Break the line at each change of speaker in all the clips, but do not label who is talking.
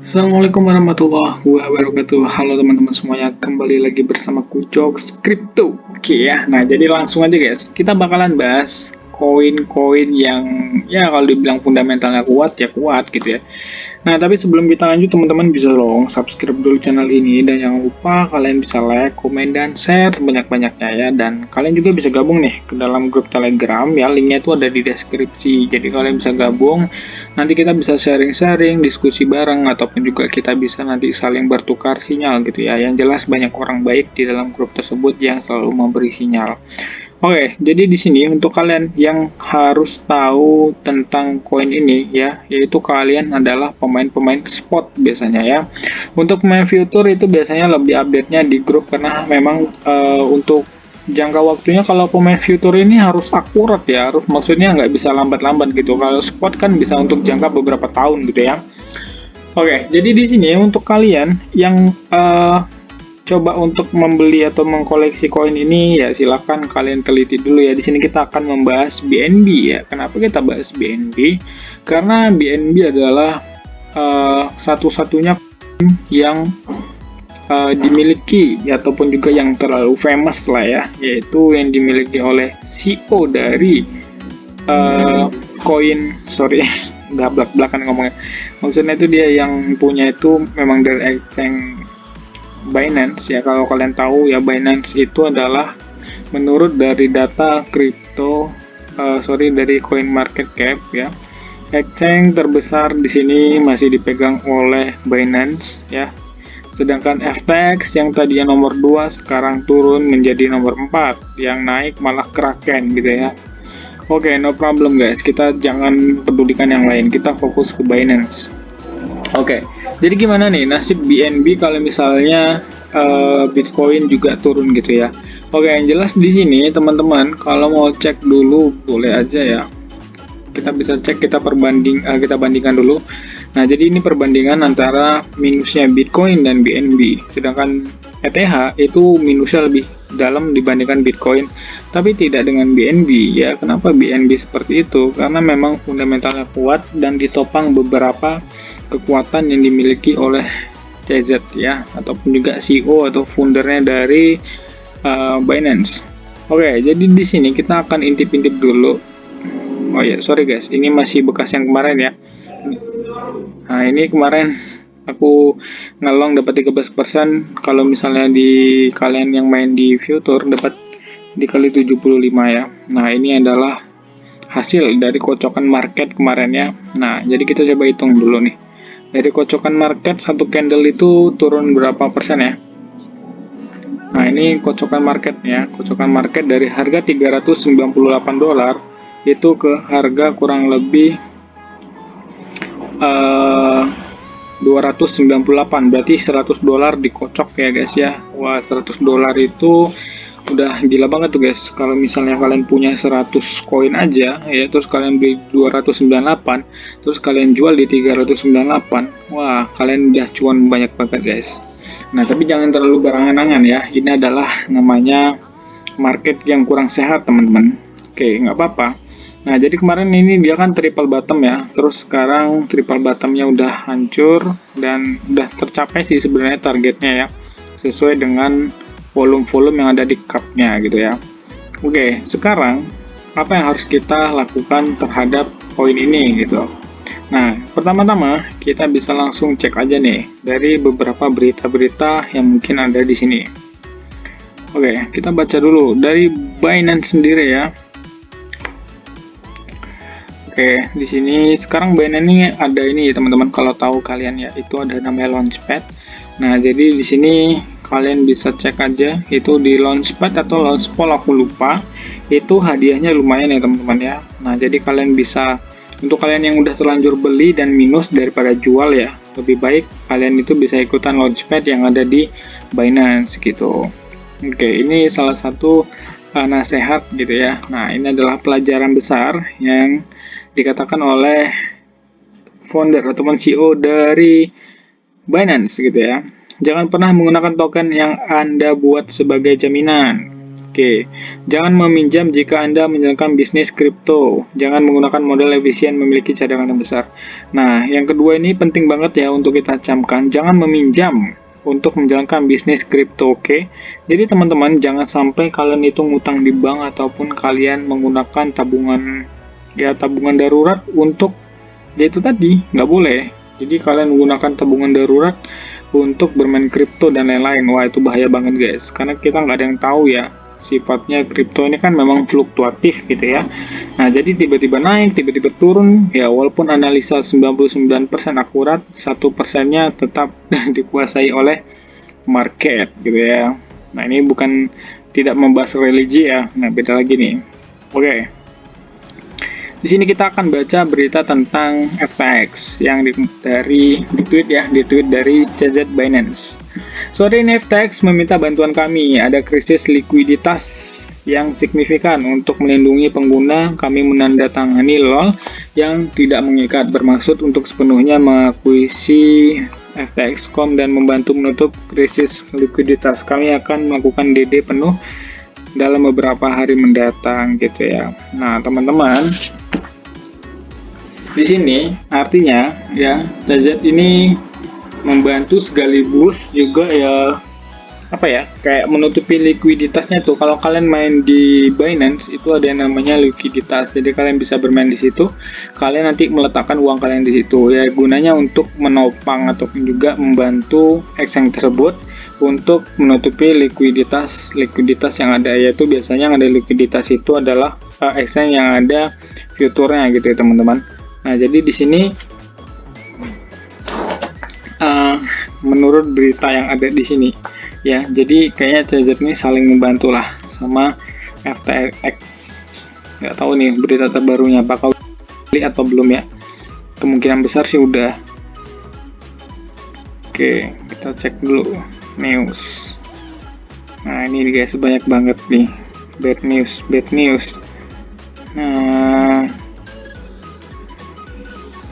Assalamualaikum warahmatullahi wabarakatuh. Halo teman-teman semuanya, kembali lagi bersama Kucok Crypto. Oke ya, nah jadi langsung aja guys, kita bakalan bahas koin-koin yang ya kalau dibilang fundamentalnya kuat ya kuat gitu ya. Nah, tapi sebelum kita lanjut, teman-teman bisa dong subscribe dulu channel ini, dan jangan lupa kalian bisa like, komen, dan share sebanyak-banyaknya ya. Dan kalian juga bisa gabung nih ke dalam grup Telegram ya, linknya itu ada di deskripsi. Jadi kalian bisa gabung, nanti kita bisa sharing-sharing, diskusi bareng, ataupun juga kita bisa nanti saling bertukar sinyal gitu ya. Yang jelas banyak orang baik di dalam grup tersebut yang selalu memberi sinyal. Oke, jadi di sini untuk kalian yang harus tahu tentang koin ini ya, yaitu kalian adalah pemain-pemain spot biasanya ya. Untuk pemain future itu biasanya lebih update-nya di grup karena memang untuk jangka waktunya kalau pemain future ini harus akurat ya, harus maksudnya nggak bisa lambat-lambat gitu. Kalau spot kan bisa untuk jangka beberapa tahun gitu ya. Oke, jadi di sini untuk kalian yang coba untuk membeli atau mengkoleksi koin ini ya silakan kalian teliti dulu ya. Di sini kita akan membahas BNB ya. Kenapa kita bahas BNB? Karena BNB adalah satu-satunya yang dimiliki ya, ataupun juga yang terlalu famous lah ya, yaitu yang dimiliki oleh CEO dari koin sorry udah belak-belakan ngomongnya. Maksudnya itu dia yang punya itu memang dari exchange Binance ya. Kalau kalian tahu ya, Binance itu adalah menurut dari data kripto dari coin market cap ya, exchange terbesar di sini masih dipegang oleh Binance ya. Sedangkan FTX yang tadinya nomor 2 sekarang turun menjadi nomor 4, yang naik malah Kraken gitu ya. Oke, no problem guys, kita jangan pedulikan yang lain, kita fokus ke Binance. Oke, jadi gimana nih nasib BNB kalau misalnya Bitcoin juga turun gitu ya? Oke, yang jelas di sini teman-teman kalau mau cek dulu boleh aja ya. Kita bisa cek, kita bandingkan dulu. Nah, jadi ini perbandingan antara minusnya Bitcoin dan BNB. Sedangkan ETH itu minusnya lebih dalam dibandingkan Bitcoin, tapi tidak dengan BNB ya. Kenapa BNB seperti itu? Karena memang fundamentalnya kuat dan ditopang beberapa kekuatan yang dimiliki oleh CZ ya, ataupun juga CEO atau foundernya dari Binance. Oke, jadi di sini kita akan intip-intip dulu. Oh ya, sorry guys, ini masih bekas yang kemarin ya. Nah, ini kemarin aku ngelong dapat 13%. Kalau misalnya di kalian yang main di future dapat dikali 75 ya. Nah, ini adalah hasil dari kocokan market kemarin ya. Nah, jadi kita coba hitung dulu nih. Dari kocokan market, satu candle itu turun berapa persen ya? Nah, ini kocokan market ya. Kocokan market dari harga 398 dolar itu ke harga kurang lebih 298, berarti 100 dolar dikocok ya guys ya. Wah, 100 dolar itu udah gila banget tuh guys. Kalau misalnya kalian punya 100 koin aja ya, terus kalian beli 298, terus kalian jual di 398, wah kalian udah cuan banyak banget guys. Nah, tapi jangan terlalu berangan-angan ya, ini adalah namanya market yang kurang sehat teman-teman. Oke, nggak apa-apa. Nah, jadi kemarin ini dia kan triple bottom ya, terus sekarang triple bottomnya udah hancur dan udah tercapai sih sebenarnya targetnya ya, sesuai dengan volume-volume yang ada di cupnya gitu ya. Oke, sekarang apa yang harus kita lakukan terhadap koin ini gitu. Nah, pertama-tama kita bisa langsung cek aja nih dari beberapa berita-berita yang mungkin ada di sini. Oke, kita baca dulu dari Binance sendiri ya. Oke, di sini sekarang Binance ini ada ini teman-teman, kalau tahu kalian ya, itu ada namanya Launchpad. Nah, jadi di sini kalian bisa cek aja itu di Launchpad atau Launchpool, aku lupa. Itu hadiahnya lumayan ya teman-teman ya. Nah, jadi kalian bisa, untuk kalian yang udah terlanjur beli dan minus daripada jual ya, lebih baik kalian itu bisa ikutan Launchpad yang ada di Binance gitu. Oke, ini salah satu nasihat gitu ya. Nah, ini adalah pelajaran besar yang dikatakan oleh founder ataupun CEO dari Binance gitu ya. Jangan pernah menggunakan token yang Anda buat sebagai jaminan. Oke, jangan meminjam jika Anda menjalankan bisnis kripto. Jangan menggunakan modal efisien memiliki cadangan yang besar. Nah, yang kedua ini penting banget ya untuk kita camkan. Jangan meminjam untuk menjalankan bisnis kripto, oke? Jadi teman-teman jangan sampai kalian itu ngutang di bank ataupun kalian menggunakan tabungan darurat untuk ya itu tadi, nggak boleh. Jadi kalian menggunakan tabungan darurat untuk bermain kripto dan lain-lain. Wah, itu bahaya banget guys, karena kita nggak ada yang tahu ya, sifatnya kripto ini kan memang fluktuatif gitu ya. Nah, jadi tiba-tiba naik, tiba-tiba turun, ya walaupun analisa 99% akurat, 1%-nya tetap dikuasai oleh market gitu ya. Nah, ini bukan tidak membahas religi ya, nah beda lagi nih. Oke. Di sini kita akan baca berita tentang FTX yang di-tweet dari CZ Binance. Sore ini FTX meminta bantuan kami, ada krisis likuiditas yang signifikan untuk melindungi pengguna. Kami menandatangani LOL yang tidak mengikat, bermaksud untuk sepenuhnya mengakuisisi FTX.com dan membantu menutup krisis likuiditas. Kami akan melakukan DD penuh dalam beberapa hari mendatang gitu ya. Nah, teman-teman, di sini artinya ya CZ ini membantu sekaligus juga ya kayak menutupi likuiditasnya tuh. Kalau kalian main di Binance itu ada yang namanya likuiditas, jadi kalian bisa bermain di situ, kalian nanti meletakkan uang kalian di situ ya, gunanya untuk menopang ataupun juga membantu exchange tersebut untuk menutupi likuiditas yang ada, yaitu biasanya yang ada likuiditas itu adalah exchange yang ada fiturnya gitu ya teman-teman. Nah, jadi di sini menurut berita yang ada di sini ya, jadi kayaknya CZ ini saling membantu lah sama FTX. Nggak tahu nih berita terbarunya bakal beli atau belum ya. Kemungkinan besar sih udah. Oke, kita cek dulu news. Nah, ini guys banyak banget nih bad news. Nah,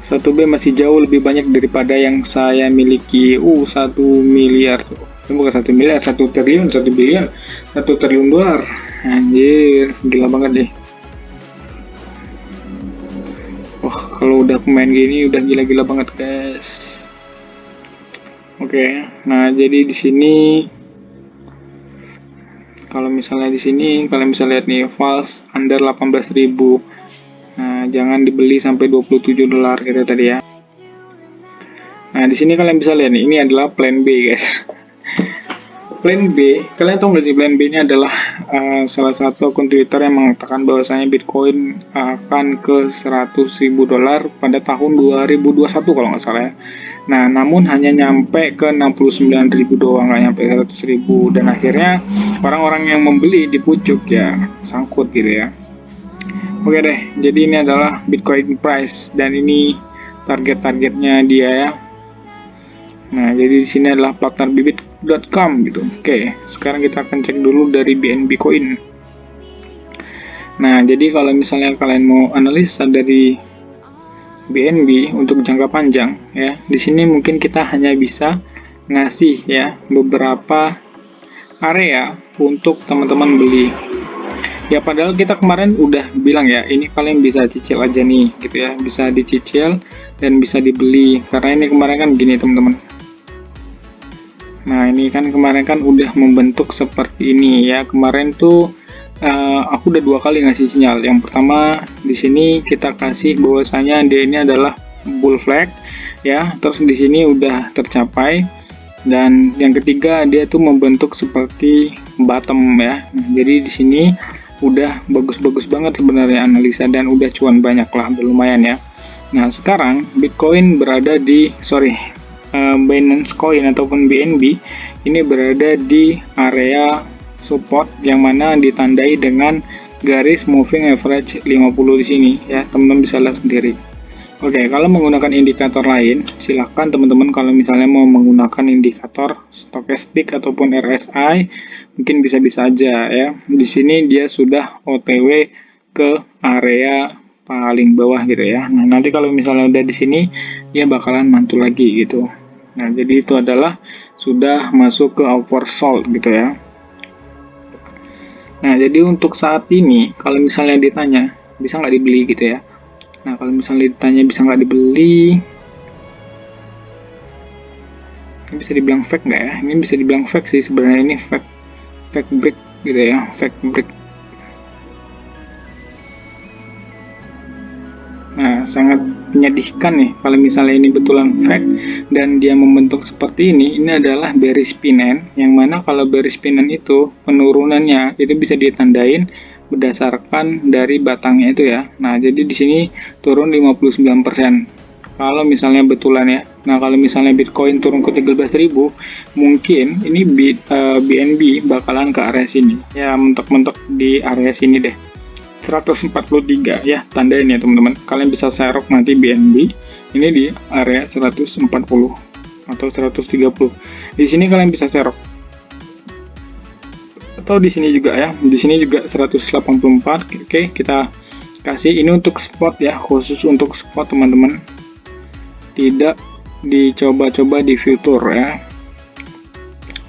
1B masih jauh lebih banyak daripada yang saya miliki. 1 miliar. Bukan 1 miliar, 1 triliun, 1 bilion, 1 triliun dolar. Anjir, gila banget deh. Kalau udah pemain gini udah gila-gila banget, guys. Oke, nah jadi di sini kalau misalnya di sini kalian bisa lihat nih, false under 18.000. Nah, jangan dibeli sampai 27 dolar gitu tadi ya. Nah, di sini kalian bisa lihat nih, ini adalah plan B, guys. Plan B, kalian tahu nggak sih plan B ini adalah salah satu akun Twitter yang mengatakan bahwasanya Bitcoin akan ke 100.000 dolar pada tahun 2021 kalau nggak salah ya. Nah, namun hanya nyampe ke 69.000 doang, nggak nyampe 100.000, dan akhirnya orang-orang yang membeli di pucuk ya, sangkut gitu ya. Oke deh, jadi ini adalah Bitcoin price dan ini target-targetnya dia ya. Nah, jadi di sini adalah partnerbibit.com gitu. Oke, sekarang kita akan cek dulu dari BNB Coin. Nah, jadi kalau misalnya kalian mau analisa dari BNB untuk jangka panjang ya, di sini mungkin kita hanya bisa ngasih ya beberapa area untuk teman-teman beli. Ya, padahal kita kemarin udah bilang ya, ini kalian bisa cicil aja nih gitu ya, bisa dicicil dan bisa dibeli, karena ini kemarin kan gini teman-teman. Nah, ini kan kemarin kan udah membentuk seperti ini ya. Kemarin tuh aku udah 2 kali ngasih sinyal. Yang pertama di sini kita kasih bahwasanya dia ini adalah bull flag ya, terus di sini udah tercapai, dan yang ketiga dia tuh membentuk seperti bottom ya. Nah, jadi di sini udah bagus-bagus banget sebenarnya analisa dan udah cuan banyak lah, lumayan ya. Nah, sekarang Bitcoin berada di Binance Coin ataupun BNB ini berada di area support yang mana ditandai dengan garis moving average 50 di sini ya, teman-teman bisa lihat sendiri. Oke, kalau menggunakan indikator lain, silahkan teman-teman kalau misalnya mau menggunakan indikator stokastik ataupun RSI, mungkin bisa-bisa aja ya. Di sini dia sudah OTW ke area paling bawah gitu ya. Nah, nanti kalau misalnya udah di sini, dia bakalan mantul lagi gitu. Nah, jadi itu adalah sudah masuk ke oversold gitu ya. Nah, jadi untuk saat ini, kalau misalnya ditanya, bisa nggak dibeli gitu ya. Nah, kalau misalnya ditanya bisa nggak dibeli, ini bisa dibilang fake nggak ya? Ini bisa dibilang fake sih sebenarnya, ini fake, fake break gitu ya, fake break. Nah, sangat menyedihkan nih kalau misalnya ini betulan fake dan dia membentuk seperti ini. Ini adalah bearish pinen, yang mana kalau bearish pinen itu penurunannya itu bisa ditandain berdasarkan dari batangnya itu ya. Nah, jadi di sini turun 59%. Kalau misalnya betulan ya. Nah, kalau misalnya Bitcoin turun ke 13.000, mungkin ini BNB bakalan ke area sini. Ya, mentok-mentok di area sini deh. 143 ya, tandain ya teman-teman. Kalian bisa serok nanti BNB ini di area 140 atau 130. Di sini kalian bisa serok. Atau di sini juga ya. Di sini juga 184. Oke, kita kasih ini untuk spot ya, khusus untuk spot teman-teman. Tidak dicoba-coba di future ya.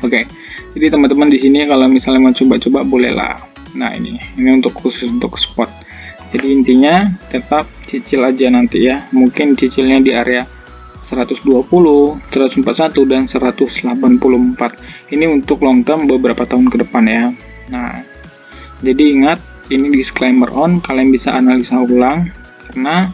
Oke. Jadi teman-teman di sini kalau misalnya mau coba-coba bolehlah. Nah, ini untuk khusus untuk spot. Jadi intinya tetap cicil aja nanti ya. Mungkin cicilnya di area 120, 141 dan 184. Ini untuk long term beberapa tahun ke depan ya. Nah, jadi ingat ini disclaimer on, kalian bisa analisa ulang karena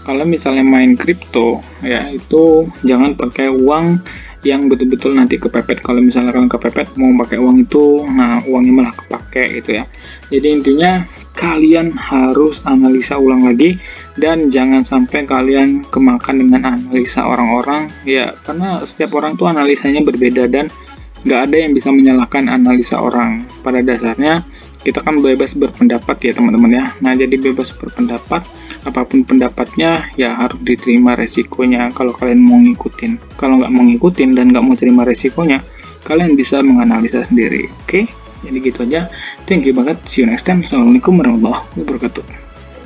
kalau misalnya main kripto ya itu jangan pakai uang yang betul-betul nanti kepepet. Kalau misalnya kalian kepepet mau pakai uang itu, nah uangnya malah kepake gitu ya. Jadi intinya kalian harus analisa ulang lagi dan jangan sampai kalian kemakan dengan analisa orang-orang ya, karena setiap orang tuh analisanya berbeda dan nggak ada yang bisa menyalahkan analisa orang. Pada dasarnya kita kan bebas berpendapat ya teman-teman ya. Nah, jadi bebas berpendapat, apapun pendapatnya ya harus diterima resikonya kalau kalian mau ngikutin. Kalau nggak mau ngikutin dan nggak mau terima resikonya, kalian bisa menganalisa sendiri. Oke, jadi gitu aja. Thank you banget. See you next time. Assalamualaikum warahmatullahi wabarakatuh.